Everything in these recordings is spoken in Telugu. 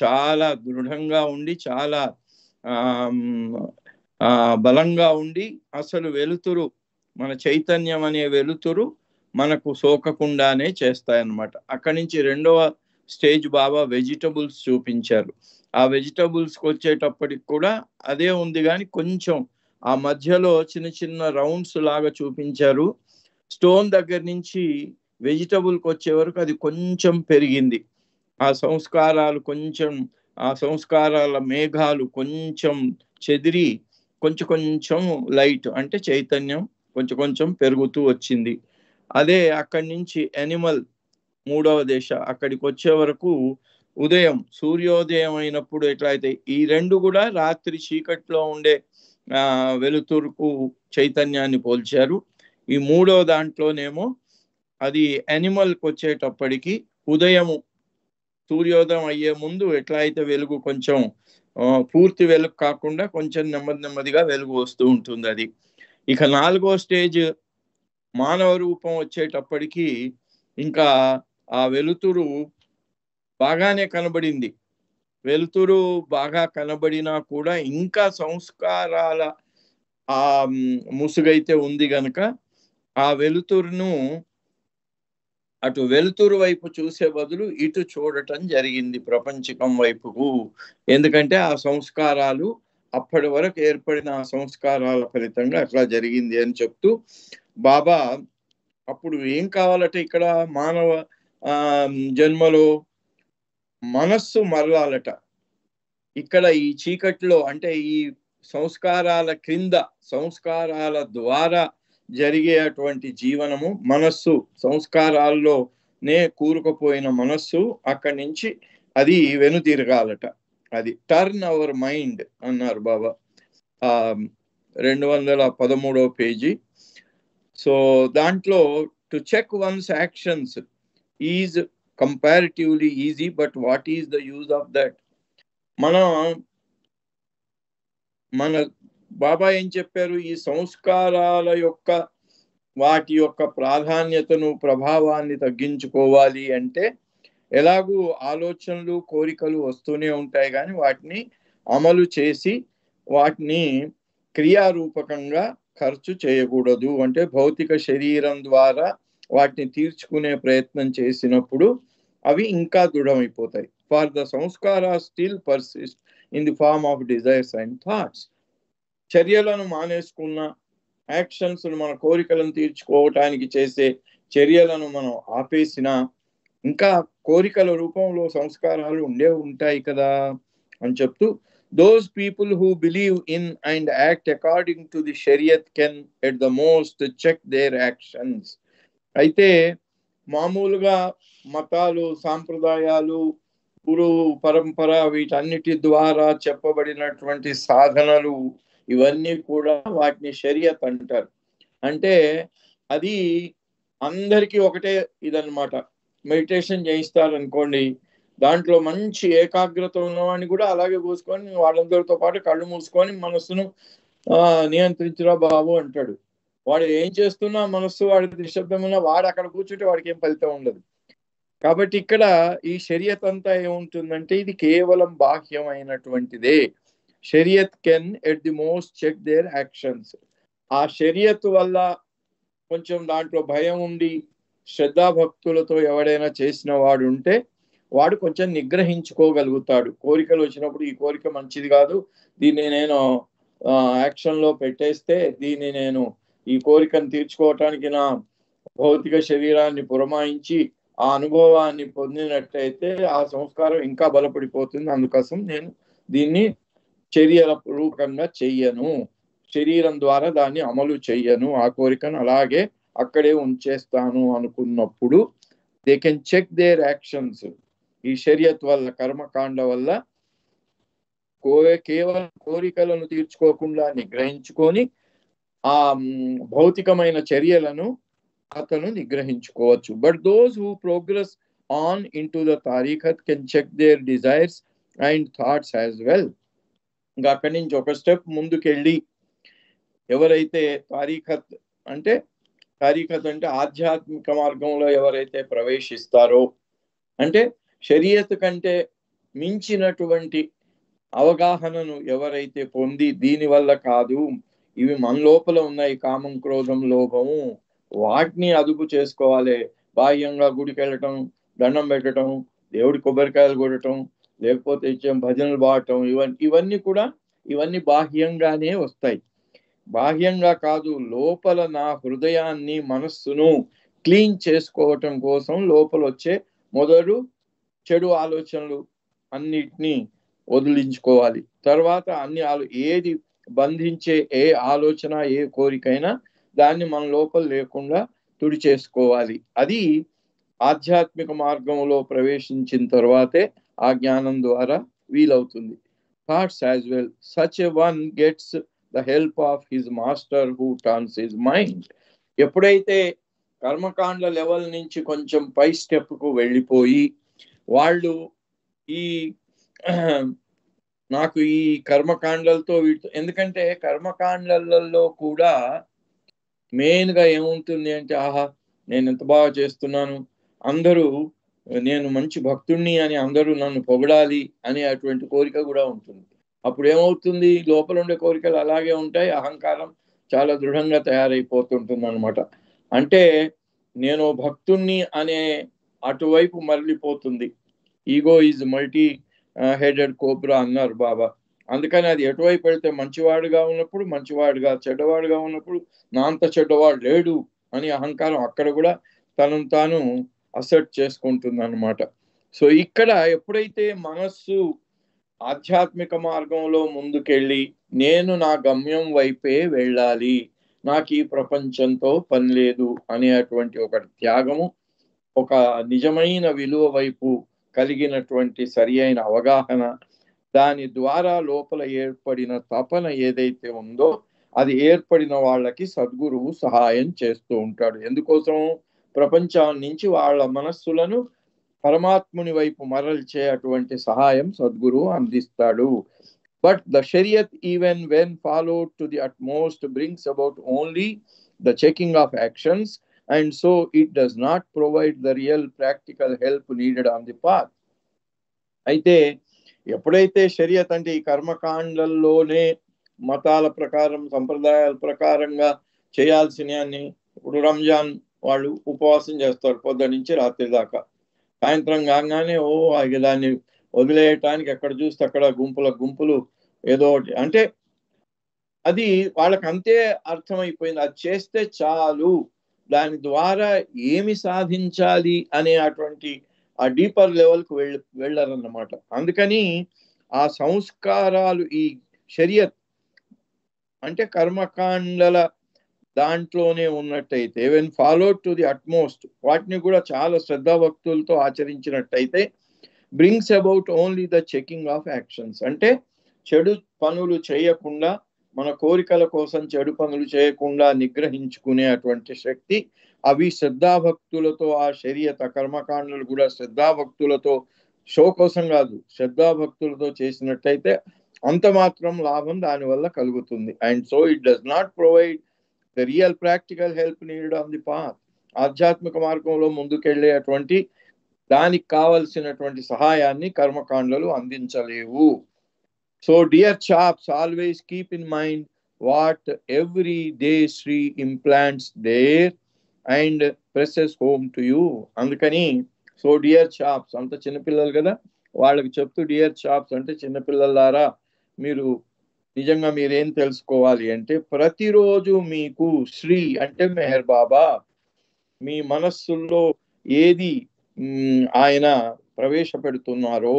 చాలా దృఢంగా ఉండి చాలా బలంగా ఉండి అసలు వెలుతురు మన చైతన్యం అనే వెలుతురు మనకు సోకకుండానే చేస్తాయన్నమాట. అక్కడి నుంచి రెండవ స్టేజ్ బాబా వెజిటబుల్స్ చూపించారు. ఆ వెజిటబుల్స్కి వచ్చేటప్పటికి కూడా అదే ఉంది, కానీ కొంచెం ఆ మధ్యలో చిన్న చిన్న రౌండ్స్ లాగా చూపించారు. స్టోన్ దగ్గర నుంచి వెజిటబుల్కి వచ్చే వరకు అది కొంచెం పెరిగింది. ఆ సంస్కారాలు కొంచెం, ఆ సంస్కారాల మేఘాలు కొంచెం చెదిరి కొంచెం కొంచెం లైట్ అంటే చైతన్యం కొంచెం కొంచెం పెరుగుతూ వచ్చింది. అదే అక్కడి నుంచి యానిమల్ మూడవ దశ అక్కడికి వచ్చే వరకు ఉదయం సూర్యోదయం అయినప్పుడు ఎట్లయితే ఈ రెండు కూడా రాత్రి చీకట్లో ఉండే వెలుతురుకు చైతన్యాన్ని పోల్చారు. ఈ మూడవ దాంట్లోనేమో అది యానిమల్కి వచ్చేటప్పటికి ఉదయము సూర్యోదయం అయ్యే ముందు ఎట్లా అయితే వెలుగు కొంచెం పూర్తి వెలుగు కాకుండా కొంచెం నెమ్మది నెమ్మదిగా వెలుగు వస్తూ ఉంటుంది అది. ఇక నాలుగో స్టేజ్ మానవ రూపం వచ్చేటప్పటికి ఇంకా ఆ వెలుతురు బాగానే కనబడింది. వెలుతురు బాగా కనబడినా కూడా ఇంకా సంస్కారాల ఆ ముసుగైతే ఉంది గనక ఆ వెలుతురును అటు వెలుతురు వైపు చూసే బదులు ఇటు చూడటం జరిగింది ప్రపంచకం వైపుకు. ఎందుకంటే ఆ సంస్కారాలు అప్పటి వరకు ఏర్పడిన ఆ సంస్కారాల ఫలితంగా అట్లా జరిగింది అని చెప్తూ బాబా అప్పుడు ఏం కావాలట ఇక్కడ మానవ జన్మలో మనస్సు మరలాలట. ఇక్కడ ఈ చీకట్లో అంటే ఈ సంస్కారాల క్రింద సంస్కారాల ద్వారా జరిగేటువంటి జీవనము మనస్సు సంస్కారాల్లోనే కూరుకుపోయిన మనస్సు అక్కడి నుంచి అది వెనుతిరగాలట. అది టర్న్ అవర్ మైండ్ అన్నారు బాబా 213వ పేజీ. సో దాంట్లో to check one's actions is comparatively easy but what is the use of that. మన బాబా ఏం చెప్పారు, ఈ సంస్కారాల యొక్క వాటి యొక్క ప్రాధాన్యతను ప్రభావాన్ని తగ్గించుకోవాలి అంటే ఎలాగూ ఆలోచనలు కోరికలు వస్తూనే ఉంటాయి, కానీ వాటిని అమలు చేసి వాటిని క్రియారూపకంగా ఖర్చు చేయకూడదు. అంటే భౌతిక శరీరం ద్వారా వాటిని తీర్చుకునే ప్రయత్నం చేసినప్పుడు అవి ఇంకా దృఢమైపోతాయి. For the samskara still persist in the form of desires and thoughts. చర్యలను మానేసుకున్న యాక్షన్స్ మన కోరికలను తీర్చుకోవటానికి చేసే చర్యలను మనం ఆపేసిన ఇంకా కోరికల రూపంలో సంస్కారాలు ఉంటాయి కదా అని చెప్తూ those people who believe in and act according to the shariat can at the most check their actions. అయితే మామూలుగా మతాలు సాంప్రదాయాలు గురు పరంపర వీటన్నిటి ద్వారా చెప్పబడినటువంటి సాధనలు ఇవన్నీ కూడా వాటిని షరియత్ అంటారు. అంటే అది అందరికీ ఒకటే ఇదన్నమాట. మెడిటేషన్ చేయిస్తారనుకోండి, దాంట్లో మంచి ఏకాగ్రత ఉన్నవాడిని కూడా అలాగే కూసుకొని వాళ్ళందరితో పాటు కళ్ళు మూసుకొని మనస్సును నియంత్రించురా బాబు అంటాడు. వాడు ఏం చేస్తున్నా మనస్సు వాడికి నిశ్శబ్దం ఉన్నా వాడు అక్కడ కూర్చుంటే వాడికి ఏం ఫలితం ఉండదు. కాబట్టి ఇక్కడ ఈ షరియత్ అంతా ఏముంటుందంటే ఇది కేవలం బాహ్యమైనటువంటిదే. Shariat can at the most check their actions. ఆ షరియత్ వల్ల కొంచెం దాంట్లో భయం ఉండి శ్రద్ధాభక్తులతో ఎవడైనా చేసిన వాడు ఉంటే వాడు కొంచెం నిగ్రహించుకోగలుగుతాడు. కోరికలు వచ్చినప్పుడు ఈ కోరిక మంచిది కాదు, దీన్ని నేను యాక్షన్లో పెట్టేస్తే దీన్ని నేను ఈ కోరికను తీర్చుకోవటానికి నా భౌతిక శరీరాన్ని పురమాయించి ఆ అనుభవాన్ని పొందినట్టయితే ఆ సంస్కారం ఇంకా బలపడిపోతుంది. అందుకోసం నేను దీన్ని చర్యల రూపకంగా చెయ్యను, శరీరం ద్వారా దాన్ని అమలు చెయ్యను, ఆ కోరికను అలాగే అక్కడే ఉంచేస్తాను అనుకున్నప్పుడు they can check their actions. ఈ షరియత్ వల్ల కర్మకాండ వల్ల కేవలం కోరికలను తీర్చుకోకుండా నిగ్రహించుకొని ఆ భౌతికమైన చర్యలను అతను నిగ్రహించుకోవచ్చు. But those who progress on in to the తారీఖత్ can check their desires and thoughts as well. ఇంకా అక్కడి నుంచి ఒక స్టెప్ ముందుకెళ్ళి ఎవరైతే తారీఖత్ అంటే ఆధ్యాత్మిక మార్గంలో ఎవరైతే ప్రవేశిస్తారో, అంటే షరియత్ కంటే మించినటువంటి అవగాహనను ఎవరైతే పొంది దీనివల్ల కాదు, ఇవి మన లోపల ఉన్నాయి, కామం, క్రోధం, లోభము, వాటిని అదుపు చేసుకోవాలి. బాహ్యంగా గుడికి వెళ్ళటం, దండం పెట్టడం, దేవుడి కొబ్బరికాయలు కొట్టడం, లేకపోతే భజనలు పాడటం, ఇవన్నీ బాహ్యంగానే వస్తాయి. బాహ్యంగా కాదు, లోపల నా హృదయాన్ని, మనస్సును క్లీన్ చేసుకోవటం కోసం లోపల వచ్చే మొదలు చెడు ఆలోచనలు అన్నిటినీ వదిలించుకోవాలి. తర్వాత ఏది బంధించే ఏ ఆలోచన, ఏ కోరికైనా దాన్ని మన లోపల లేకుండా తుడి చేసుకోవాలి. అది ఆధ్యాత్మిక మార్గంలో ప్రవేశించిన తర్వాతే ఆ జ్ఞానం ద్వారా వీలవుతుంది. Thoughts as well, such a one gets the help of his master who turns his mind. ఎప్పుడైతే కర్మకాండ లెవెల్ నుంచి కొంచెం పై స్టెప్ కు వెళ్ళిపోయి వాళ్ళు ఈ నాకు ఈ కర్మకాండలతో ఎందుకంటే కర్మకాండలలో కూడా మెయిన్ గా ఏముంటుంది అంటే, ఆహా నేను ఎంత బాగా చేస్తున్నాను, అందరూ నేను మంచి భక్తుణ్ణి అని అందరూ నన్ను పొగడాలి అనే అటువంటి కోరిక కూడా ఉంటుంది. అప్పుడు ఏమవుతుంది, లోపల ఉండే కోరికలు అలాగే ఉంటాయి, అహంకారం చాలా దృఢంగా తయారైపోతుంటుంది అనమాట. అంటే నేను భక్తుణ్ణి అనే అటువైపు మరలిపోతుంది. Ego is multi headed cobra అన్నారు బాబా. అందుకని అది ఎటువైపు వెళ్తే మంచివాడుగా ఉన్నప్పుడు మంచివాడుగా, చెడ్డవాడుగా ఉన్నప్పుడు నా అంత చెడ్డవాడు లేడు అని అహంకారం అక్కడ కూడా తనను తాను అసెట్ చేసుకుంటుంది అనమాట. సో ఇక్కడ ఎప్పుడైతే మనస్సు ఆధ్యాత్మిక మార్గంలో ముందుకెళ్ళి నేను నా గమ్యం వైపే వెళ్ళాలి, నాకు ఈ ప్రపంచంతో పని లేదు అనేటువంటి ఒక త్యాగము, ఒక నిజమైన విలువ వైపు కలిగినటువంటి సరి అయిన అవగాహన, దాని ద్వారా లోపల ఏర్పడిన తపన ఏదైతే ఉందో అది ఏర్పడిన వాళ్ళకి సద్గురువు సహాయం చేస్తూ ఉంటాడు. ఎందుకోసం? ప్రపంచం నుంచి వాళ్ళ మనస్సులను పరమాత్ముని వైపు మరల్చే అటువంటి సహాయం సద్గురువు అందిస్తాడు. But the Shariat even when followed to the utmost brings about only the checking of actions, and so it does not provide the real practical help needed on the path. అయితే ఎప్పుడైతే షరియత్ అంటే ఈ కర్మకాండల్లోనే మతాల ప్రకారం, సంప్రదాయాల ప్రకారంగా చేయాల్సినవన్నీ, ఇప్పుడు రంజాన్ వాళ్ళు ఉపవాసం చేస్తారు పొద్దు నుంచి రాత్రి దాకా, సాయంత్రం కాగానే దాన్ని వదిలేయటానికి ఎక్కడ చూస్తే అక్కడ గుంపులు ఏదో ఒకటి, అంటే అది వాళ్ళకి అంతే అర్థమైపోయింది, అది చేస్తే చాలు, దాని ద్వారా ఏమి సాధించాలి అనే అటువంటి ఆ డీపర్ లెవెల్కు వెళ్ళారన్నమాట. అందుకని ఆ సంస్కారాలు ఈ షరియత్ అంటే కర్మకాండల దాంట్లోనే ఉన్నట్టయితే, when followed to the utmost, వాటిని కూడా చాలా శ్రద్ధాభక్తులతో ఆచరించినట్టయితే, brings about only the checking of actions, అంటే చెడు పనులు చేయకుండా, మన కోరికల కోసం చెడు పనులు చేయకుండా నిగ్రహించుకునే అటువంటి శక్తి అవి శ్రద్ధాభక్తులతో, ఆ షరియత్ కర్మకాండలు కూడా శ్రద్ధాభక్తులతో, షో కోసం కాదు, శ్రద్ధాభక్తులతో చేసినట్టయితే అంత మాత్రం లాభం దానివల్ల కలుగుతుంది. And so it does not provide the real practical help needed on the path. ఆధ్యాత్మిక మార్గంలో ముందుకెళ్లే అటువంటి దానికి కావలసినటువంటి సహాయాన్ని కర్మకాండలు అందించలేవు. So dear chaps, always keep in mind what every day Shri implants there and presses home to you. అందుకని సో డియర్ చాప్స్, అంత చిన్నపిల్లలు కదా, వాళ్ళకి చెప్తూ డియర్ చాప్స్ అంటే చిన్నపిల్లలారా, మీరు నిజంగా మీరేం తెలుసుకోవాలి అంటే, ప్రతిరోజు మీకు శ్రీ అంటే మెహర్ బాబా మీ మనస్సుల్లో ఏది ఆయన ప్రవేశపెడుతున్నారో,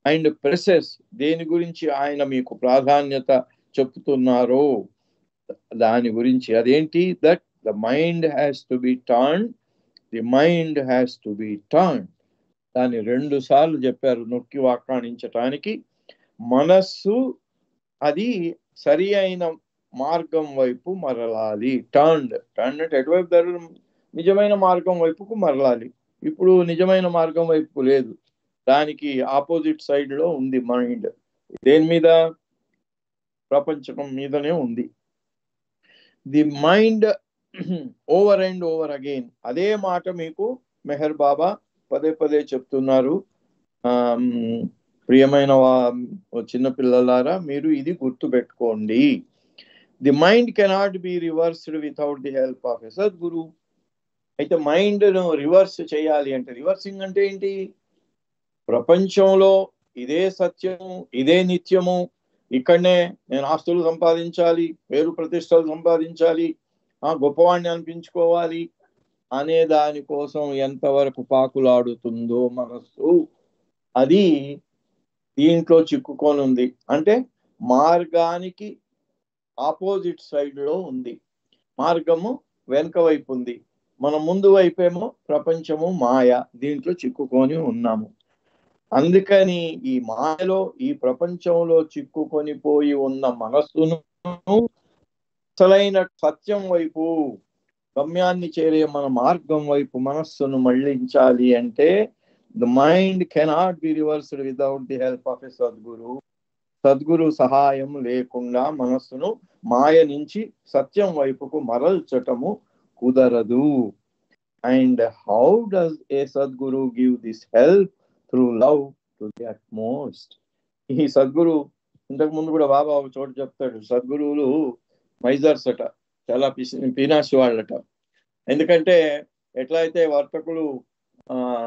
అండ్ ప్రెసెస్ దేని గురించి ఆయన మీకు ప్రాధాన్యత చెప్తున్నారో దాని గురించి, అదేంటి, that the mind has to be turn, the mind has to be turn. దాన్ని 2 సార్లు చెప్పారు నొక్కి వ్యాఖ్యానించటానికి. మనస్సు అది సరి అయిన మార్గం వైపు మరలాలి. టర్న్ అంటే ఎటువైపు? నిజమైన మార్గం వైపుకు మరలాలి. ఇప్పుడు నిజమైన మార్గం వైపు లేదు, దానికి ఆపోజిట్ సైడ్ లో ఉంది మైండ్. దేని మీద? ప్రపంచం మీదనే ఉంది. The mind over and over again. అదే మాట మీకు మెహర్ బాబా పదే పదే చెప్తున్నారు. ప్రియమైన చిన్న పిల్లలారా, మీరు ఇది గుర్తుపెట్టుకోండి. The mind cannot be reversed without the help of a sadguru. అయితే మైండ్ను రివర్స్ చేయాలి అంటే, రివర్సింగ్ అంటే ఏంటి? ప్రపంచంలో ఇదే సత్యము, ఇదే నిత్యము, ఇక్కడనే నేను ఆస్తులు సంపాదించాలి, పేరు ప్రతిష్టలు సంపాదించాలి, గొప్పవాణ్ణి అనిపించుకోవాలి అనే దానికోసం ఎంతవరకు పాకులాడుతుందో మనస్సు, అది దీంట్లో చిక్కుకొని ఉంది. అంటే మార్గానికి ఆపోజిట్ సైడ్ లో ఉంది. మార్గము వెనుక వైపు ఉంది, మన ముందు వైపేమో ప్రపంచము మాయ. దీంట్లో చిక్కుకొని ఉన్నాము. అందుకని ఈ మాయలో, ఈ ప్రపంచంలో చిక్కుకొని పోయి ఉన్న మనస్సును అసలైన సత్యం వైపు, గమ్యాన్ని చేరే మన మార్గం వైపు మనస్సును మళ్లించాలి అంటే the mind cannot be reversed without the help of a sadguru. సద్గురు సహాయం లేకుండా మనస్సును మాయ నుంచి సత్యం వైపుకు మరల్చటము కుదరదు. And how does a sadguru give this help? Through love to the utmost. ఈ సద్గురు, ఇంతకు ముందు కూడా బాబా ఒక చోట చెప్తాడు, సద్గురువులు మైజర్స్ అట, చాలా పీనాసి వాళ్ళట. ఎందుకంటే ఎట్లా అయితే వర్తకులు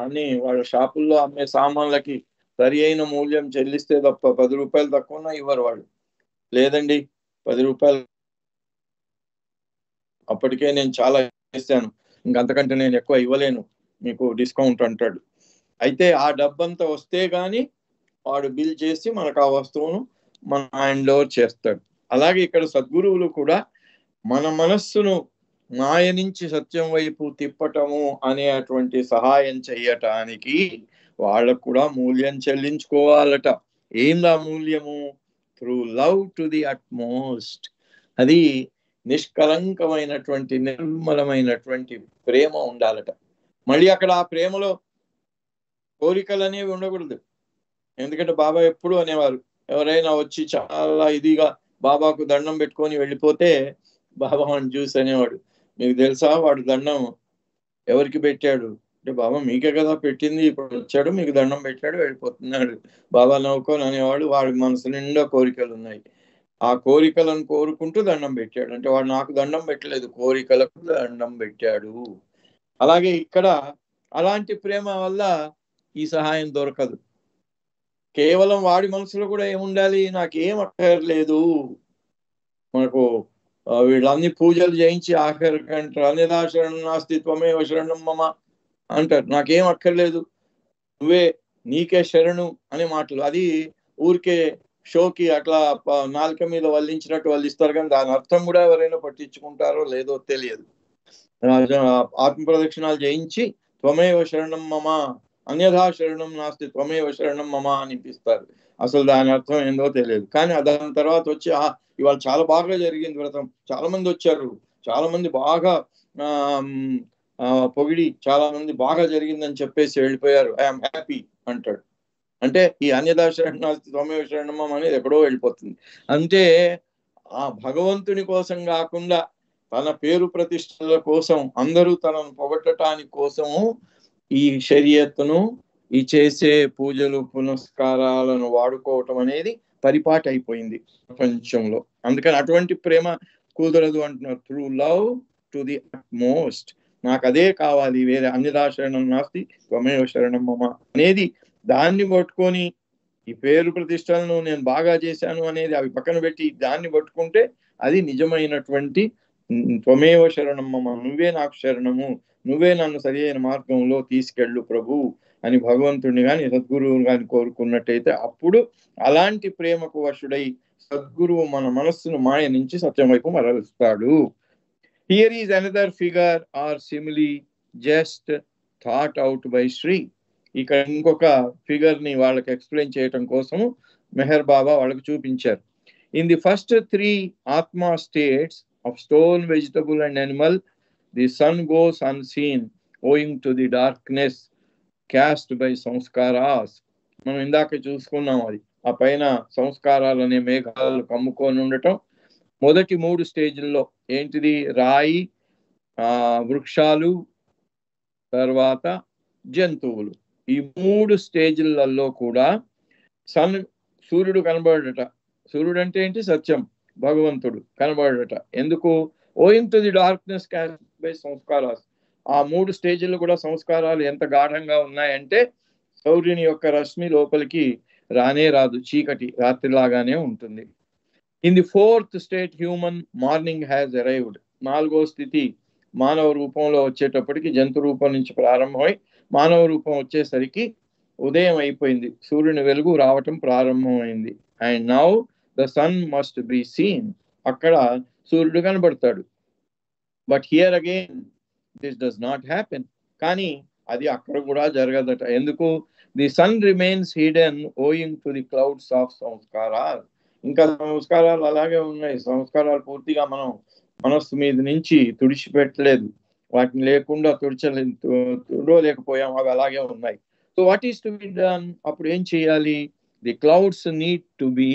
అన్ని వాళ్ళ షాపుల్లో అమ్మే సామాన్లకి సరి అయిన మూల్యం చెల్లిస్తే తప్ప 10 రూపాయలు తక్కువ ఇవ్వరు వాళ్ళు. లేదండి, 10 రూపాయలు అప్పటికే నేను చాలా ఇస్తాను, ఇంకంతకంటే నేను ఎక్కువ ఇవ్వలేను, మీకు డిస్కౌంట్ అంటాడు. అయితే ఆ డబ్బంతా వస్తే గాని వాడు బిల్ చేసి మనకు ఆ వస్తువును మన హ్యాండ్ ఓవర్ చేస్తాడు. అలాగే ఇక్కడ సద్గురువులు కూడా మన మనస్సును మాయ నుంచి సత్యం వైపు తిప్పటము అనేటువంటి సహాయం చెయ్యటానికి వాళ్ళకు కూడా మూల్యం చెల్లించుకోవాలట. ఏందా మూల్యము? Through love to the utmost. అది నిష్కలంకమైనటువంటి, నిర్మలమైనటువంటి ప్రేమ ఉండాలట. మళ్ళీ అక్కడ ఆ ప్రేమలో కోరికలు అనేవి ఉండకూడదు. ఎందుకంటే బాబా ఎప్పుడు అనేవారు, ఎవరైనా వచ్చి చాలా ఇదిగా బాబాకు దండం పెట్టుకొని వెళ్ళిపోతే బాబా వాడిని చూసి అనేవాడు, మీకు తెలుసా వాడు దండం ఎవరికి పెట్టాడు అంటే, బాబా మీకే కదా పెట్టింది, ఇప్పుడు వచ్చాడు మీకు దండం పెట్టాడు వెళ్ళిపోతున్నాడు. బాబా నవ్వుకొని అనేవాడు, వాడి మనసు నిండా కోరికలు ఉన్నాయి, ఆ కోరికలను కోరుకుంటూ దండం పెట్టాడు. అంటే వాడు నాకు దండం పెట్టలేదు, కోరికలకు దండం పెట్టాడు. అలాగే ఇక్కడ అలాంటి ప్రేమ వల్ల ఈ సహాయం దొరకదు. కేవలం వాడి మనసులో కూడా ఏముండాలి? నాకేం అక్కర్లేదు. మనకు వీళ్ళన్ని పూజలు చేయించి ఆఖరికంటారు, అన్యథా శరణం నాస్తి త్వమేవ శరణం మమ అంటారు. నాకేం అక్కర్లేదు, నువ్వే, నీకే శరణు అనే మాటలు. అది ఊరికే షోకి అట్లా నాలుక మీద వల్లించినట్టు వల్లిస్తారు, కానీ దాని అర్థం కూడా ఎవరైనా పట్టించుకుంటారో లేదో తెలియదు. ఆత్మ ప్రదక్షిణాలు చేయించి త్వమేవ శరణం మమ అన్యథా శరణం నాస్తి త్వమేవ శరణం మమ అనిపిస్తారు. అసలు దాని అర్థం ఏందో తెలియదు. కానీ దాని తర్వాత వచ్చి ఇవాళ చాలా బాగా జరిగింది వ్రతం, చాలా మంది వచ్చారు, చాలా మంది బాగా పొగిడి చాలా మంది బాగా జరిగిందని చెప్పేసి వెళ్ళిపోయారు, ఐఎమ్ హ్యాపీ అంటాడు. అంటే ఈ అన్యథా శరణం నాస్తి త్వమేవ శరణం మమ అనేది ఎక్కడో వెళ్ళిపోతుంది. అంటే ఆ భగవంతుని కోసం కాకుండా తన పేరు ప్రతిష్టల కోసం, అందరూ తనను పొగట్టడానికి కోసము ఈ షరియత్తును, ఈ చేసే పూజలు పునస్కారాలను వాడుకోవటం అనేది పరిపాటి అయిపోయింది ప్రపంచంలో. అందుకని అటువంటి ప్రేమ కుదరదు అంటున్నారు. Through love to the utmost. నాకు అదే కావాలి, వేరే అన్యథా శరణం నాస్తి త్వమేవ శరణం మమ అనేది దాన్ని పట్టుకొని, ఈ పేరు ప్రతిష్టలను నేను బాగా చేశాను అనేది అవి పక్కన పెట్టి దాన్ని పట్టుకుంటే అది నిజమైనటువంటి త్వమేవ శరణం మమ, నువ్వే నాకు శరణము, నువ్వే నన్ను సరి అయిన మార్గంలో తీసుకెళ్ళు ప్రభు అని భగవంతుడిని కానీ సద్గురువుని కానీ కోరుకున్నట్టయితే అప్పుడు అలాంటి ప్రేమకు వశుడై సద్గురువు మన మనస్సును మాయ నుంచి సత్యం వైపు మరలుస్తాడు. Here is another figure or simile just thought out by Shri. ఇక్కడ ఇంకొక ఫిగర్ ని వాళ్ళకి ఎక్స్ప్లెయిన్ చేయటం కోసము మెహర్ బాబా వాళ్ళకి చూపించారు. ఇన్ ది ఫస్ట్ 3 ఆత్మా states of stone, vegetable and animal, the sun goes unseen owing to the darkness cast by sanskaras. మనం ఇందాక చూసుకున్నాం, అది ఆ పైన సంస్కారాలనే మేఘాలు కమ్ముకొని ఉండటం. మొదటి 3 స్టేజ్ల్లో ఏంటిది? రాయి, వృక్షాలు, తర్వాత జంతువులు. ఈ 3 స్టేజ్లలో కూడా సూర్యుడు కనబడట. సూర్యుడు అంటే ఏంటి? సత్యం, భగవంతుడు కనబడట. ఎందుకు? ఓయింగ్ to the darkness cast by sanskaras. ఆ 3 స్టేజ్లు కూడా సంస్కారాలు ఎంత గాఢంగా ఉన్నాయంటే సూర్యుని యొక్క రశ్మి లోపలికి రానే రాదు, చీకటి రాత్రిలాగానే ఉంటుంది. In the 4th state human morning has arrived. 4వ స్థితి మానవ రూపంలో వచ్చేటప్పటికి జంతు రూపం నుంచి ప్రారంభమై మానవ రూపం వచ్చేసరికి ఉదయం అయిపోయింది, సూర్యుని వెలుగు రావటం ప్రారంభమైంది. And now the sun must be seen. అక్కడ సూర్యుడు కనబడతాడు. But here again this does not happen. కానీ అది అక్కడ కూడా జరగదట. ఎందుకు? The sun remains hidden owing to the clouds of సంస్కారాలు. ఇంకా సంస్కారాలు అలాగే ఉన్నాయి. సంస్కారాలు పూర్తిగా మనం మనస్సు మీద నుంచి తుడిచిపెట్టలేదు, వాటిని లేకుండా తుడవలేకపోయాం, అవి అలాగే ఉన్నాయి. So what is to be done? అప్పుడు ఏం చేయాలి? The clouds need to be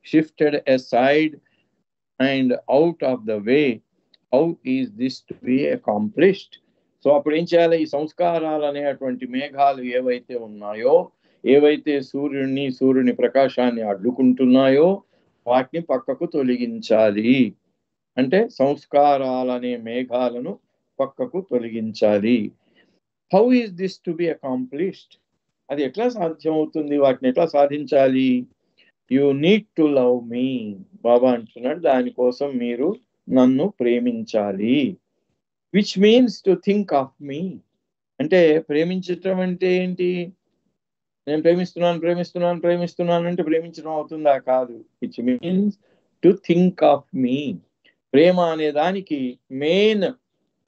shifted aside and out of the way. How is this to be accomplished? So అప్పుడు ఏం చేయాలి? ఈ సంస్కారాలు అనేటువంటి మేఘాలు ఏవైతే ఉన్నాయో, ఏవైతే సూర్యుని ప్రకాశాన్ని అడ్డుకుంటున్నాయో వాటిని పక్కకు తొలగించాలి. అంటే సంస్కారాలనే మేఘాలను పక్కకు తొలగించాలి. How is this to be accomplished? అది ఎట్లా సాధ్యం అవుతుంది? వాటిని ఎట్లా సాధించాలి? You need to love me. Baba అంటున్నాడు, దానికోసం మీరు నన్ను ప్రేమించాలి. Which means to think of me. అంటే ప్రేమించటం అంటే ఏంటి? నేను ప్రేమిస్తున్నాను అంటే ప్రేమించడం అవుతుందా? కాదు. Which means to think of me. ప్రేమ అనే దానికి మెయిన్,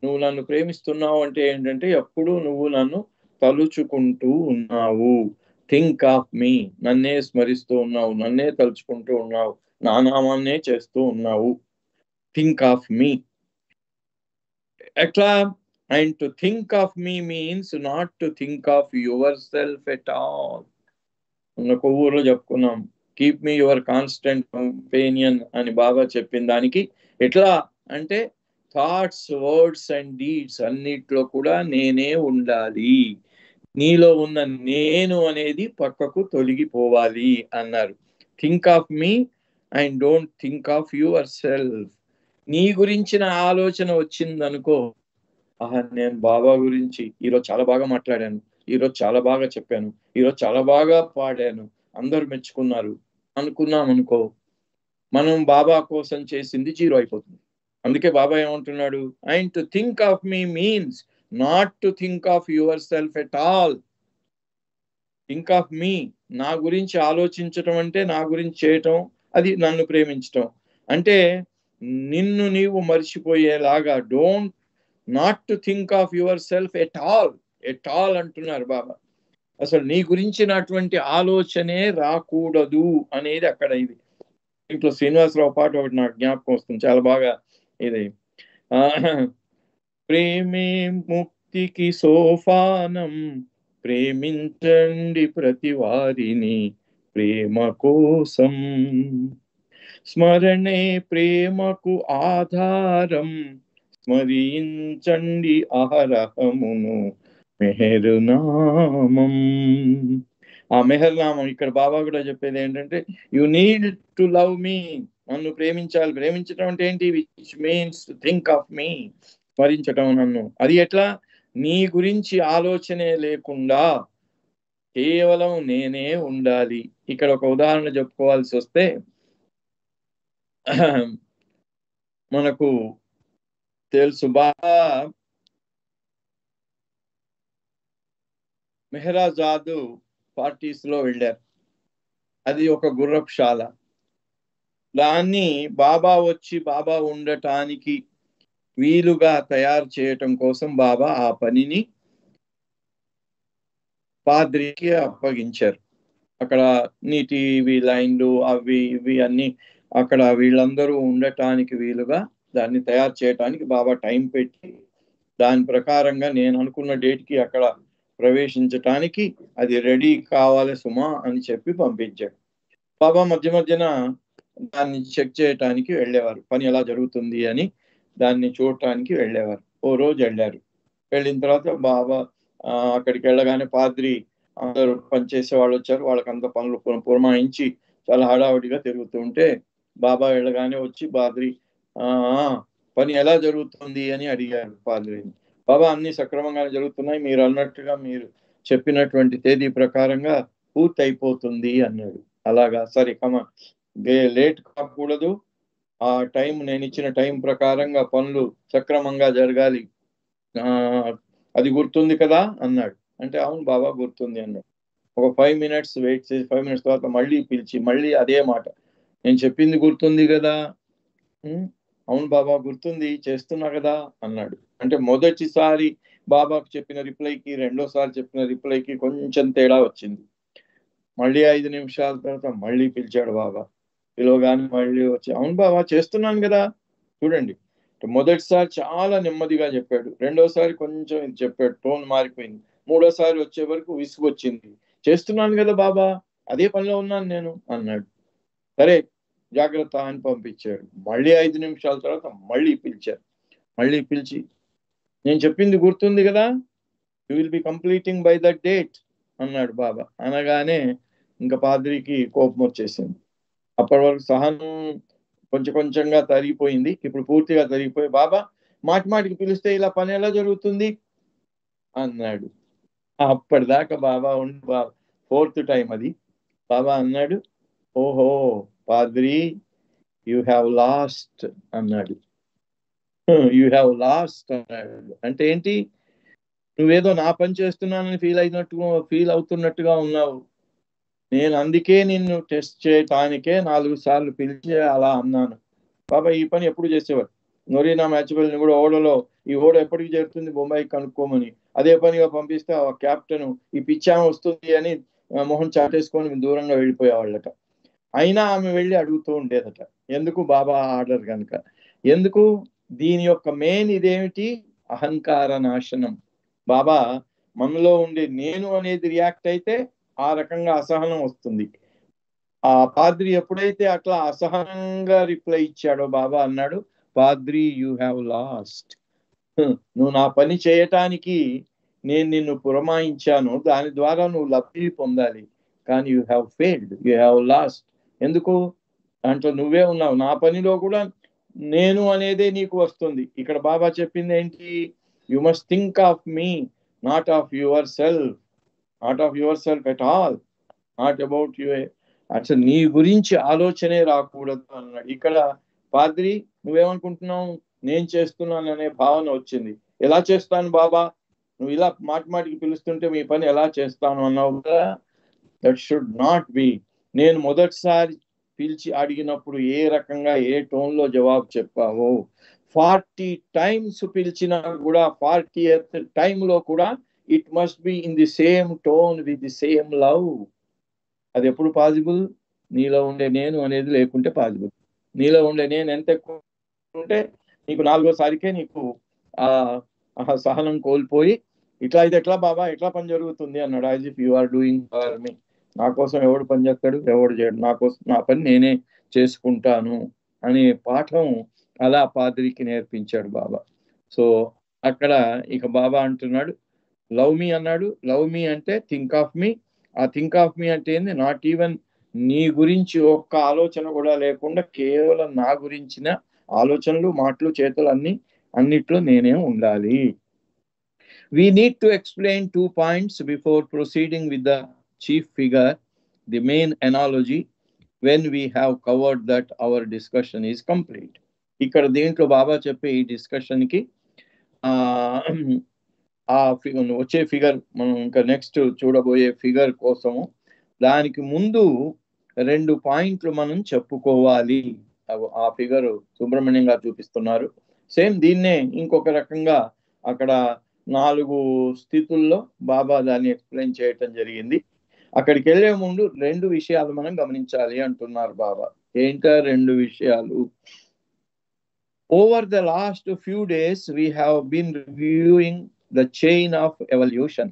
నువ్వు నన్ను ప్రేమిస్తున్నావు అంటే ఏంటంటే ఎప్పుడు నువ్వు నన్ను తలుచుకుంటూ ఉన్నావు. థింక్ ఆఫ్ మీ. నన్నే స్మరిస్తూ ఉన్నావు, నన్నే తలుచుకుంటూ ఉన్నావు, నా నామాన్నే చేస్తూ ఉన్నావు. థింక్ ఆఫ్ మీ. ఎట్లా? And to think of me means not to think of yourself at all. ఒక ఊర్లో చెప్పుకున్నాం, keep me your constant companion అని బాబా చెప్పిన దానికి ఎట్లా అంటే థాట్స్, వర్డ్స్ అండ్ డీడ్స్ అన్నిట్లో కూడా నేనే ఉండాలి. నీలో ఉన్న నేను అనేది పక్కకు తొలగిపోవాలి అన్నారు. Think of me and don't think of your self. నీ గురించిన ఆలోచన వచ్చిందనుకో, నేను బాబా గురించి ఈరోజు చాలా బాగా మాట్లాడాను, ఈరోజు చాలా బాగా చెప్పాను, ఈరోజు చాలా బాగా పాడాను, అందరూ మెచ్చుకున్నారు అనుకున్నాం అనుకో, మనం బాబా కోసం చేసింది 0 అయిపోతుంది. అందుకే బాబా ఏమంటున్నాడు? And to think of me means not to think of yourself at all. Think of me, నా గురించి ఆలోచించటం అంటే నా గురించి చేయటం, అది నన్ను ప్రేమించటం. అంటే నిన్ను నీవు మర్చిపోయేలాగా, don't not to think of yourself at all అంటున్నారు బాబా. అసలు నీ గురించినటువంటి ఆలోచనే రాకూడదు అనేది అక్కడ. ఇది ఇంట్లో శ్రీనివాసరావు పాట ఒకటి నాకు జ్ఞాపకం వస్తుంది, చాలా బాగా. ఇది ప్రేమే ముక్తికి సోపానం, ప్రేమించండి ప్రతి వారిని ప్రేమ కోసం, స్మరణే ప్రేమకు ఆధారం, స్మరించండి అహరహమును మెహరునామం. ఆ మెహర్నామం ఇక్కడ బాబా కూడా చెప్పేది ఏంటంటే you need to love me. నన్ను ప్రేమించాలి. ప్రేమించడం అంటే ఏంటి? Which means to think of me. స్మరించటం నన్ను. అది ఎట్లా? నీ గురించి ఆలోచనే లేకుండా కేవలం నేనే ఉండాలి. ఇక్కడ ఒక ఉదాహరణ చెప్పుకోవాల్సి వస్తే, మనకు తెలుసు బాబా మెహరాజాదు పార్టీస్ లో వెళ్ళారు. అది ఒక గుర్రపుశాల. దాన్ని బాబా వచ్చి బాబా ఉండటానికి వీలుగా తయారు చేయటం కోసం బాబా ఆ పనిని పాద్రికి అప్పగించారు. అక్కడ నీటి లైన్లు అవి ఇవి అన్ని అక్కడ వీళ్ళందరూ ఉండటానికి వీలుగా దాన్ని తయారు చేయటానికి బాబా టైం పెట్టి, దాని ప్రకారంగా నేను అనుకున్న డేట్కి అక్కడ ప్రవేశించటానికి అది రెడీ కావాలి సుమా అని చెప్పి పంపించాడు. బాబా మధ్యన దాన్ని చెక్ చేయటానికి వెళ్ళేవారు. పని ఎలా జరుగుతుంది అని దాన్ని చూడటానికి వెళ్ళేవారు. ఓ రోజు వెళ్ళారు. వెళ్ళిన తర్వాత బాబా అక్కడికి వెళ్ళగానే పాద్రి అందరూ పనిచేసే వాళ్ళు వచ్చారు. వాళ్ళకంత పనులు పురమాయించి చాలా హడావుడిగా తిరుగుతూ ఉంటే బాబా వెళ్ళగానే వచ్చి పాద్రి పని ఎలా జరుగుతుంది అని అడిగారు పాద్రిని. బాబా అన్ని సక్రమంగానే జరుగుతున్నాయి, మీరు అన్నట్టుగా మీరు చెప్పినటువంటి తేదీ ప్రకారంగా పూర్తి అయిపోతుంది అన్నాడు. అలాగా, సరే కమా, లేట్ కాకూడదు, ఆ టైం నేను ఇచ్చిన టైం ప్రకారంగా పనులు సక్రమంగా జరగాలి, అది గుర్తుంది కదా అన్నాడు. అంటే అవును బాబా గుర్తుంది అన్నాడు. ఒక 5 minutes వెయిట్ చేసి 5 minutes తర్వాత మళ్ళీ పిలిచి మళ్ళీ అదే మాట, నేను చెప్పింది గుర్తుంది కదా, అవును బాబా గుర్తుంది, చేస్తున్నా కదా అన్నాడు. అంటే మొదటిసారి బాబాకు చెప్పిన రిప్లైకి రెండోసారి చెప్పిన రిప్లైకి కొంచెం తేడా వచ్చింది. మళ్ళీ 5 నిమిషాల తర్వాత మళ్ళీ పిలిచాడు బాబా. పిలవగానే మళ్ళీ వచ్చి అవును బాబా చేస్తున్నాను కదా. చూడండి, మొదటిసారి చాలా నెమ్మదిగా చెప్పాడు, రెండోసారి కొంచెం ఇది చెప్పాడు, టోన్ మారిపోయింది, మూడోసారి వచ్చే వరకు విసుగు వచ్చింది, చేస్తున్నాను కదా బాబా, అదే పనిలో ఉన్నాను నేను అన్నాడు. సరే జాగ్రత్త అని పంపించాడు. మళ్ళీ 5 నిమిషాల తర్వాత మళ్ళీ పిలిచారు. మళ్ళీ పిలిచి నేను చెప్పింది గుర్తుంది కదా, you will be completing by that date అన్నాడు బాబా. అనగానే ఇంకా పాద్రికి కోపం వచ్చేసింది. అప్పటి వరకు సహనం కొంచెం కొంచెంగా తరిగిపోయింది, ఇప్పుడు పూర్తిగా తరిగిపోయి బాబా మాటి మాటికి పిలిస్తే ఇలా పని ఎలా జరుగుతుంది అన్నాడు. అప్పటిదాకా బాబా ఉండి ఫోర్త్ టైం అది. బాబా అన్నాడు, ఓహో పాద్రి, యూ హ్యావ్ లాస్ట్ అన్నాడు. యూ హ్యావ్ లాస్ట్ అన్నాడు. అంటే ఏంటి, నువ్వేదో నా పని చేస్తున్నానని ఫీల్ అవుతున్నట్టుగా ఉన్నావు. నేను అందుకే నిన్ను టెస్ట్ చేయటానికే 4 సార్లు పిలిచి అలా అన్నాను. బాబా ఈ పని ఎప్పుడు చేసేవారు, నొరీనా మ్యాచ్బెల్ని కూడా ఓడలో, ఈ ఓడ ఎప్పటికి చేరుతుంది బొంబాయికి కనుక్కోమని అదే పనిగా పంపిస్తే ఆ క్యాప్టెన్ ఈ పిచ్చామ వస్తుంది అని మొహం చాటేసుకొని దూరంగా వెళ్ళిపోయేవాళ్ళట. అయినా ఆమె వెళ్ళి అడుగుతూ ఉండేదట. ఎందుకు, బాబా ఆర్డర్ కనుక. ఎందుకు, దీని యొక్క మెయిన్ ఇదేమిటి, అహంకార నాశనం. బాబా మనలో ఉండే నేను అనేది రియాక్ట్ అయితే ఆ రకంగా అసహనం వస్తుంది. ఆ పాద్రి ఎప్పుడైతే అట్లా అసహనంగా రిప్లై ఇచ్చాడో బాబా అన్నాడు, పాద్రి యూ హ్యావ్ లాస్ట్. నువ్వు నా పని చేయటానికి నేను నిన్ను పురమాయించాను, దాని ద్వారా నువ్వు లబ్ధి పొందాలి, కానీ you have failed, you have lost. ఎందుకు, దాంట్లో నువ్వే ఉన్నావు, నా పనిలో కూడా నేను అనేదే నీకు వస్తుంది. ఇక్కడ బాబా చెప్పింది ఏంటి, you must think of me, not of your self, not of yourself at all, not about you. అసలు నీ గురించి ఆలోచనే రాకూడదు అన్నాడు. ఇక్కడ పాద్రి నువ్వేమనుకుంటున్నావు, నేను చేస్తున్నాను అనే భావన వచ్చింది. ఎలా చేస్తాను బాబా, నువ్వు ఇలా మాటి మాటికి పిలుస్తుంటే మీ పని ఎలా చేస్తాను అన్నావు కదా, దట్ షుడ్ నాట్ బి. నేను మొదటిసారి పిలిచి అడిగినప్పుడు ఏ రకంగా ఏ టోన్ లో జవాబు చెప్పావో, 40 times పిలిచినా కూడా 40th time లో కూడా it must be in the same tone with the same love. అది ఎప్పుడు పాసిబుల్, నీలో ఉండే నేను అనేది లేకుంటే పాసిబుల్. నీలో ఉండే నేను ఎంత ఎక్కువ ఉంటే నీకు 4వసారికే నీకు ఆ సహనం కోల్పోయి ఇట్లా అయితే ఎట్లా బాబా, ఎట్లా పని జరుగుతుంది అన్నాడు. As if you are doing for me. నా కోసం ఎవడు పని చేస్తాడు, ఎవడు చేయడు, నా కోసం నా పని నేనే చేసుకుంటాను అనే పాఠం అలా పాద్రికి నేర్పించాడు బాబా. సో అక్కడ ఇక బాబా అంటున్నాడు, లవ్ మీ అన్నాడు. లవ్ మీ అంటే థింక్ ఆఫ్ మీ. ఆ థింక్ ఆఫ్ మీ అంటే ఏంది, నాట్ ఈవెన్ నీ గురించి ఒక్క ఆలోచన కూడా లేకుండా కేవలం నా గురించిన ఆలోచనలు, మాటలు, చేతులు అన్నిట్లో నేనే ఉండాలి. We need to explain 2 points before proceeding with the chief figure, the main analogy. When we have covered that, our discussion is complete. ఇక్కడ దీంట్లో బాబా చెప్పే ఈ డిస్కషన్ కి వచ్చే ఫిగర్ మనం ఇంకా నెక్స్ట్ చూడబోయే ఫిగర్ కోసము దానికి ముందు 2 పాయింట్లు మనం చెప్పుకోవాలి. ఆ ఫిగర్ సుబ్రహ్మణ్యం గారు చూపిస్తున్నారు. సేమ్ దీన్నే ఇంకొక రకంగా అక్కడ 4 స్థితుల్లో బాబా దాన్ని ఎక్స్ప్లెయిన్ చేయటం జరిగింది. అక్కడికి వెళ్లే ముందు 2 విషయాలు మనం గమనించాలి అంటున్నారు బాబా. ఏంటా 2 విషయాలు? Over the last few days we have been reviewing the chain of evolution.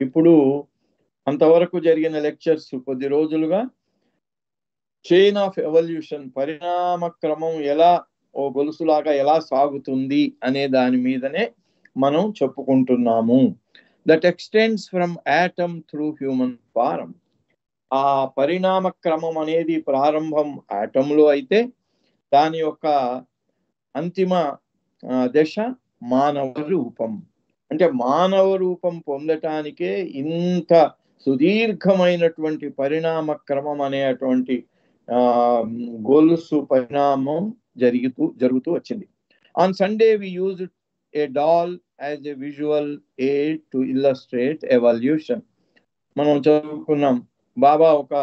ఇప్పుడు అంతవరకు జరిగిన లెక్చర్స్ కొద్ది రోజులుగా చైన్ ఆఫ్ ఎవల్యూషన్, పరిణామ క్రమం ఎలా ఓ గొలుసులాగా ఎలా సాగుతుంది అనే దాని మీదనే మనం చెప్పుకుంటున్నాము. that extends from atom through human form. ఆ పరిణామ క్రమం అనేది ప్రారంభం ఆటంలో అయితే దాని యొక్క అంతిమ దశ మానవ రూపం. అంటే మానవ రూపం పొందటానికే ఇంత సుదీర్ఘమైనటువంటి పరిణామ క్రమం అనేటువంటి గొలుసు పరిణామం జరుగుతూ వచ్చింది. On Sunday we use a doll as a visual aid to illustrate evolution. మనం చదువుకున్నాం, బాబా ఒక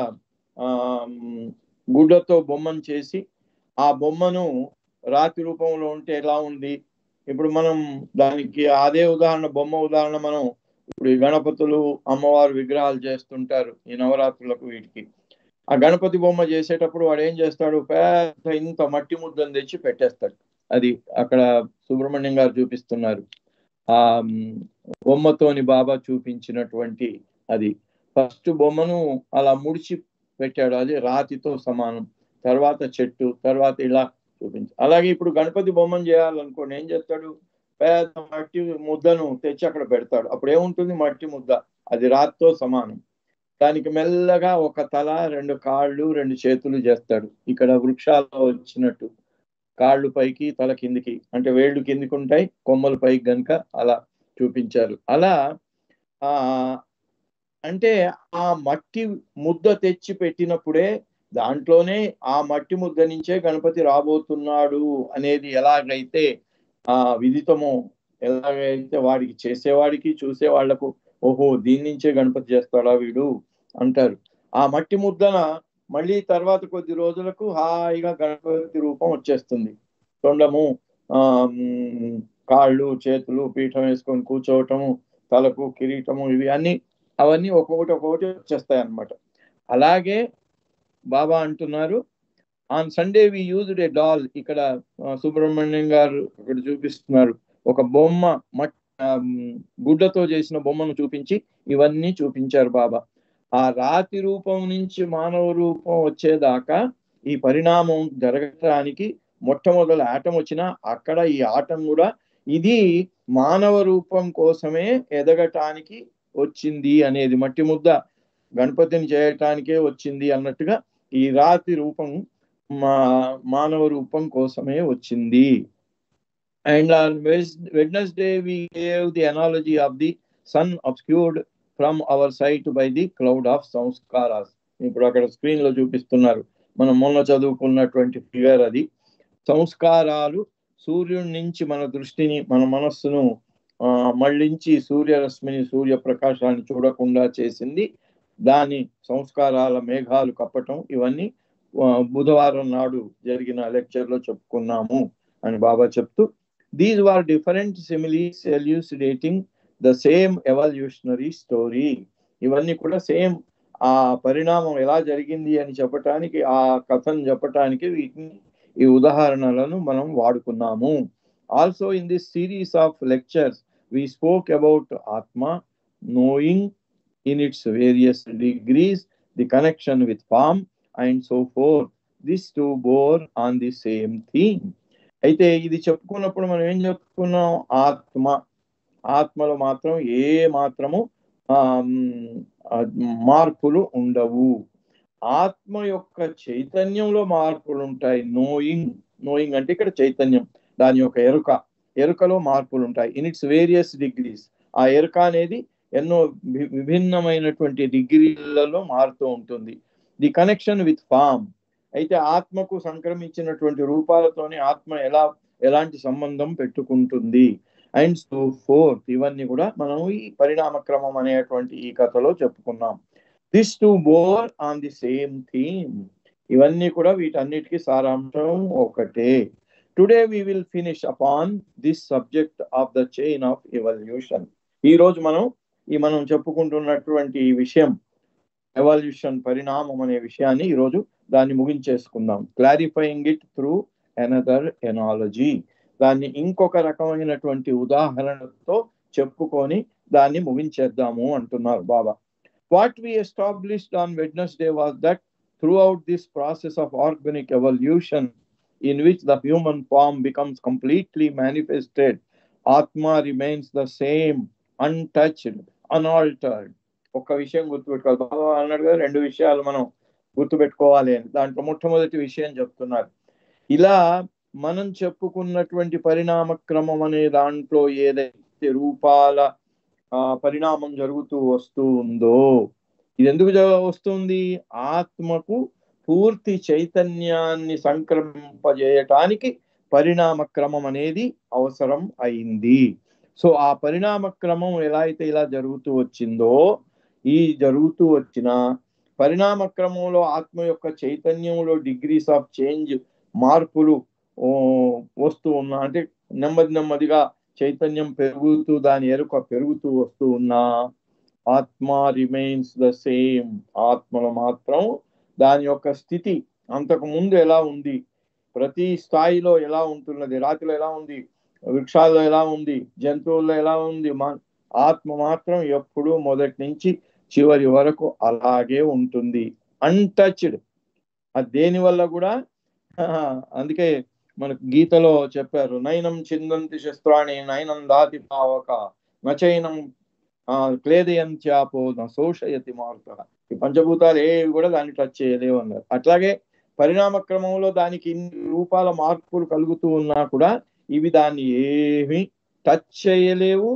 గుడ్డతో బొమ్మను చేసి ఆ బొమ్మను రాతి రూపంలో ఉంటే ఎలా ఉంది, ఇప్పుడు మనం దానికి అదే బొమ్మ ఉదాహరణ మనం ఇప్పుడు ఈ గణపతులు అమ్మవారు విగ్రహాలు చేస్తుంటారు ఈ నవరాత్రులకు వీటికి. ఆ గణపతి బొమ్మ చేసేటప్పుడు వాడు ఏం చేస్తాడు, పెద్ద ఇంత మట్టి ముద్దను తెచ్చి పెట్టేస్తాడు. అది అక్కడ సుబ్రహ్మణ్యం గారు చూపిస్తున్నారు ఆ బొమ్మతోని బాబా చూపించినటువంటి అది. ఫస్ట్ బొమ్మను అలా ముడిచి పెట్టాడు, అది రాతితో సమానం. తర్వాత చెట్టు, తర్వాత ఇలా చూపించి. అలాగే ఇప్పుడు గణపతి బొమ్మను చేయాలనుకోండి, ఏం చేస్తాడు, పెద్ద మట్టి ముద్దను తెచ్చి అక్కడ పెడతాడు. అప్పుడు ఏముంటుంది, మట్టి ముద్ద, అది రాతితో సమానం. దానికి మెల్లగా ఒక తల, 2 కాళ్ళు, 2 చేతులు చేస్తాడు. ఇక్కడ వృక్షాల్లో వచ్చినట్టు కాళ్ళు పైకి, తల కిందికి, అంటే వేళ్ళు కిందికి ఉంటాయి, కొమ్మలు పైకి గనుక అలా చూపించారు. అలా అంటే ఆ మట్టి ముద్ద తెచ్చి పెట్టినప్పుడే దాంట్లోనే ఆ మట్టి ముద్ద నుంచే గణపతి రాబోతున్నాడు అనేది ఎలాగైతే విదితమో, ఎలాగైతే వాడికి చేసేవాడికి చూసే వాళ్లకు ఓహో దీని నుంచే గణపతి చేస్తాడా వీడు అంటారు. ఆ మట్టి ముద్దన మళ్ళీ తర్వాత కొద్ది రోజులకు హాయిగా గణపతి రూపం వచ్చేస్తుంది. తొండము, కాళ్ళు, చేతులు, పీఠం వేసుకొని కూర్చోవటము, తలకు కిరీటము, ఇవి అన్ని అవన్నీ ఒక్కొక్కటి వచ్చేస్తాయి అన్నమాట. అలాగే బాబా అంటున్నారు, on Sunday we used a doll. ఇక్కడ సుబ్రహ్మణ్యం గారు ఇక్కడ చూపిస్తున్నారు, ఒక బొమ్మ గుడ్డతో చేసిన బొమ్మను చూపించి ఇవన్నీ చూపించారు బాబా. ఆ రాతి రూపం నుంచి మానవ రూపం వచ్చేదాకా ఈ పరిణామం జరగటానికి మొట్టమొదటి ఆటం వచ్చినా అక్కడ ఈ ఆటం కూడా ఇది మానవ రూపం కోసమే ఎదగటానికి వచ్చింది అనేది, మట్టి ముద్ద గణపతిని చేయటానికే వచ్చింది అన్నట్టుగా ఈ రాతి రూపం మానవ రూపం కోసమే వచ్చింది. And on Wednesday we gave the analogy of the sun obscured from our sight by the cloud of samskaras. ఇప్పుడు అక్కడ స్క్రీన్ లో చూపిస్తున్నారు, మనం మొన్న చదువుకున్నటువంటి ఫిగర్ అది. సంస్కారాలు సూర్యుడి నుంచి మన దృష్టిని, మన మనస్సును మళ్ళించి సూర్యరశ్మిని, సూర్యప్రకాశాన్ని చూడకుండా చేసింది. దాని సంస్కారాల మేఘాలు కప్పటం, ఇవన్నీ బుధవారం నాడు జరిగిన లెక్చర్ లో చెప్పుకున్నాము అని బాబా చెప్తూ, these were different similes elucidating the same evolutionary story. ఇవన్నీ కూడా సేమ్ ఆ పరిణామం ఎలా జరిగింది అని చెప్పటానికి, ఆ కథను చెప్పటానికి వీటిని, ఈ ఉదాహరణలను మనం వాడుకున్నాము. Also in this series of lectures we spoke about Atma, knowing in its various degrees, the connection with form and so forth. This too bore on the same theme. అయితే ఇది చెప్పుకున్నప్పుడు మనం ఏం చెప్పుకున్నాం, ఆత్మలో మాత్రం ఏ మాత్రము మార్పులు ఉండవు. ఆత్మ యొక్క చైతన్యంలో మార్పులు ఉంటాయి. నోయింగ్ అంటే ఇక్కడ చైతన్యం, దాని యొక్క ఎరుకలో మార్పులు ఉంటాయి. ఇన్ ఇట్స్ వేరియస్ డిగ్రీస్, ఆ ఎరుక అనేది ఎన్నో విభిన్నమైనటువంటి డిగ్రీలలో మారుతూ ఉంటుంది. ది కనెక్షన్ విత్ ఫామ్, అయితే ఆత్మకు సంక్రమించినటువంటి రూపాలతోనే ఆత్మ ఎలాంటి సంబంధం పెట్టుకుంటుంది. అండ్ సో ఫోర్త్, ఇవన్నీ కూడా మనం ఈ పరిణామ క్రమం అనేటువంటి ఈ కథలో చెప్పుకున్నాం. This to bore on the same theme, ఇవన్నీ కూడా వీటన్నిటికీ సారాంశం ఒకటే. Today we will finish upon this subject of the chain of evolution. ఈ రోజు మనం చెప్పుకుంటున్నటువంటి ఈ విషయం, ఎవల్యూషన్, పరిణామం అనే విషయాన్ని ఈరోజు దాన్ని ముగించేసుకుందాం. Clarifying it through another analogy, దాన్ని ఇంకొక రకమైనటువంటి ఉదాహరణతో చెప్పుకొని దాన్ని ముగించేద్దాము అంటున్నారు Baba. What we established on Wednesday was that throughout this process of organic evolution in which the human form becomes completely manifested, Atma remains the same untouched, unaltered. ఒక్క విషయం గుర్తుపెట్టుకోవాలి. బాబా అన్నాడు కదా 2 విషయాలు మనం గుర్తుపెట్టుకోవాలి అని. దాంట్లో మొట్టమొదటి విషయం చెప్తున్నారు. ఇలా మనం చెప్పుకున్నటువంటి పరిణామ క్రమం అనే దాంట్లో ఏదైతే రూపాల పరిణామం జరుగుతూ వస్తూ ఉందో, ఇది ఎందుకు వస్తుంది? ఆత్మకు పూర్తి చైతన్యాన్ని సంక్రమింపజేయటానికి పరిణామ క్రమం అనేది అవసరం అయింది. సో ఆ పరిణామ క్రమం ఎలా అయితే ఇలా జరుగుతూ వచ్చిందో, ఈ జరుగుతూ వచ్చిన పరిణామ క్రమంలో ఆత్మ యొక్క చైతన్యంలో డిగ్రీస్ ఆఫ్ చేంజ్, మార్పులు వస్తూ ఉన్నా, అంటే నెమ్మదిగా చైతన్యం పెరుగుతూ దాని ఎరుక పెరుగుతూ వస్తూ ఉన్నా, ఆత్మ రిమైన్స్ ద సేమ్. ఆత్మలో మాత్రం దాని యొక్క స్థితి అంతకు ముందు ఎలా ఉంది, ప్రతి స్థాయిలో ఎలా ఉంటున్నది, రాతిలో ఎలా ఉంది, వృక్షాల్లో ఎలా ఉంది, జంతువుల్లో ఎలా ఉంది, ఆత్మ మాత్రం ఎప్పుడు మొదటి నుంచి చివరి వరకు అలాగే ఉంటుంది, అన్టచ్డ్. అది దేని వల్ల కూడా, అందుకే మనకు గీతలో చెప్పారు, నైనం చిందంతి శస్త్రాణి నైనం దాతి పావక నచైనం క్లేదయంత్యాపో శోషయతి మారుత. ఈ పంచభూతాలు ఏవి కూడా దాన్ని టచ్ చేయలేవు అన్నారు. అట్లాగే పరిణామ క్రమంలో దానికి ఇన్ని రూపాల మార్పులు కలుగుతూ ఉన్నా కూడా ఇవి దాన్ని ఏమి టచ్ చేయలేవు,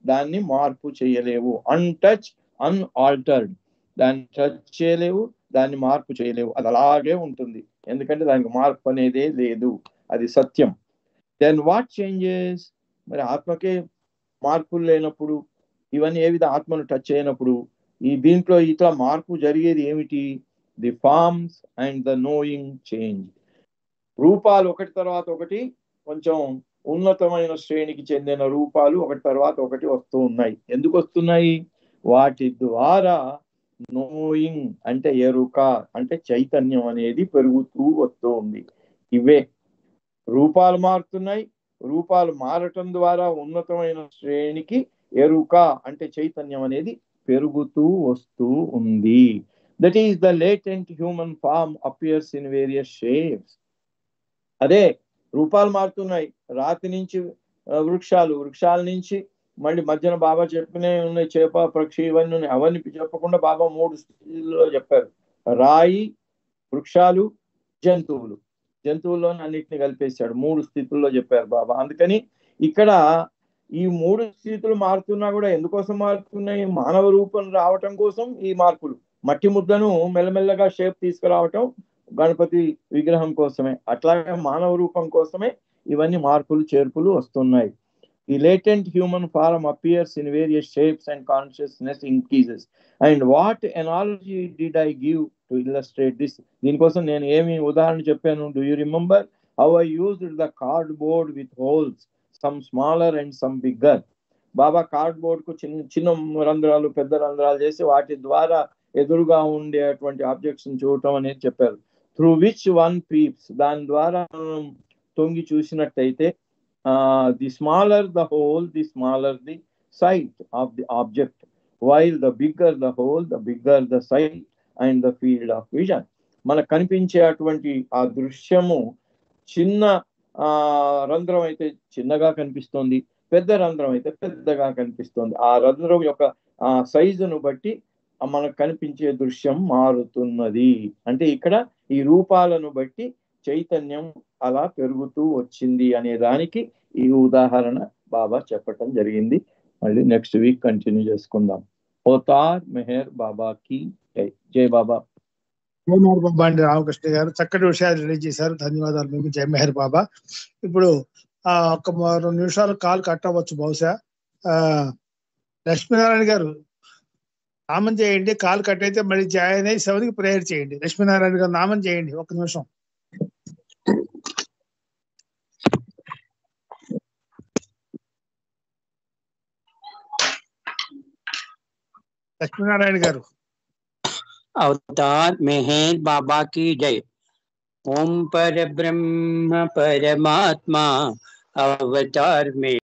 దాన్ని మార్పు చేయలేవు. అన్టచ్, అన్ఆల్టర్డ్. దాన్ని టచ్ చేయలేవు, దాన్ని మార్పు చేయలేవు. అది అలాగే ఉంటుంది, ఎందుకంటే దానికి మార్పు అనేదే లేదు, అది సత్యం. Then what changes? మరి ఆత్మకే మార్పులు లేనప్పుడు, ఇవన్నీ ఏ విధంగా ఆత్మను టచ్ చేయనప్పుడు ఈ దీంట్లో ఇట్లా మార్పు జరిగేది ఏమిటి? The forms and the knowing change. రూపాలు ఒకటి తర్వాత ఒకటి కొంచెం ఉన్నతమైన శ్రేణికి చెందిన రూపాలు ఒకటి తర్వాత ఒకటి వస్తూ ఉన్నాయి. ఎందుకు వస్తున్నాయి? వాటి ద్వారా నోయింగ్ అంటే ఎరుక, అంటే చైతన్యం అనేది పెరుగుతూ వస్తూ ఉంది. ఇవే రూపాలు మారుతున్నాయి. రూపాలు మారటం ద్వారా ఉన్నతమైన శ్రేణికి ఎరుక అంటే చైతన్యం అనేది పెరుగుతూ వస్తూ ఉంది. That is the latent human form appears in various shapes. అదే రూపాలు మారుతున్నాయి. రాతి నుంచి వృక్షాలు, వృక్షాల నుంచి మళ్ళీ మధ్యన బాబా చెప్పినే ఉన్నాయి, చేప, పక్షి, ఇవన్నీ ఉన్నాయి. అవన్నీ చెప్పకుండా బాబా 3 స్థితిలో చెప్పారు: రాయి, వృక్షాలు, జంతువులు. జంతువుల్లోనే అన్నిటిని కలిపేశాడు. 3 స్థితుల్లో చెప్పారు బాబా. అందుకని ఇక్కడ ఈ 3 స్థితులు మారుతున్నా కూడా ఎందుకోసం మారుతున్నాయి? మానవ రూపం రావటం కోసం ఈ మార్పులు. మట్టి ముద్దను మెల్లమెల్లగా షేప్ తీసుకురావటం గణపతి విగ్రహం కోసమే, అట్లాగే మానవ రూపం కోసమే ఇవన్నీ మార్పులు చేర్పులు వస్తున్నాయి. The latent human form appears in various shapes and consciousness increases. And what analogy did I give to illustrate this? దీనికోసం నేను ఏమి ఉదాహరణ చెప్పాను? Do you remember how I used the cardboard with holes, some smaller and some bigger? Baba cardboard కు చిన్న రంధ్రాలు, పెద్ద రంధ్రాలు చేసి వాటి ద్వారా ఎదురుగా ఉండేటువంటి ఆబ్జెక్ట్స్ చూడటం అనేది చెప్పారు. త్రూ విచ్ వన్ పీప్స్, దాని ద్వారా తొంగి చూసినట్టయితే the smaller the hole, the smaller the sight of the object, while the bigger the hole, the bigger the sight and the field of vision. మనకు కనిపించే అటువంటి ఆ దృశ్యము చిన్న రంధ్రం అయితే చిన్నగా కనిపిస్తుంది, పెద్ద రంధ్రం అయితే పెద్దగా కనిపిస్తుంది. ఆ రంధ్రం యొక్క సైజును బట్టి మనకు కనిపించే దృశ్యం మారుతున్నది. అంటే ఇక్కడ ఈ రూపాలను బట్టి చైతన్యం అలా పెరుగుతూ వచ్చింది అనే దానికి ఈ ఉదాహరణ బాబా చెప్పటం జరిగింది. మళ్ళీ నెక్స్ట్ వీక్ కంటిన్యూ చేసుకుందాం. అవతార్ మెహర్ బాబా కి జై. జై బాబా. జై మెహర్ బాబా అండి రామకృష్ణ గారు, చక్కటి విషయాలు రిలీజ్ చేశారు. ధన్యవాదాలు మీకు. జై మెహర్ బాబా. ఇప్పుడు ఒక 2 నిమిషాలు కాల్ కట్ అవ్వచ్చు బహుశా. లక్ష్మీనారాయణ గారు నామం చేయండి. కాల్ కట్ అయితే మళ్ళీ జాయిన్ అయ్యి 7కి ప్రేయర్ చేయండి. లక్ష్మీనారాయణ గారు నామం చేయండి. 1 నిమిషం. లక్ష్మీనారాయణ గారు. అవతార్ మెహర్ బాబా की जय. ओम पर ब्रह्म परमात्मा अवतार में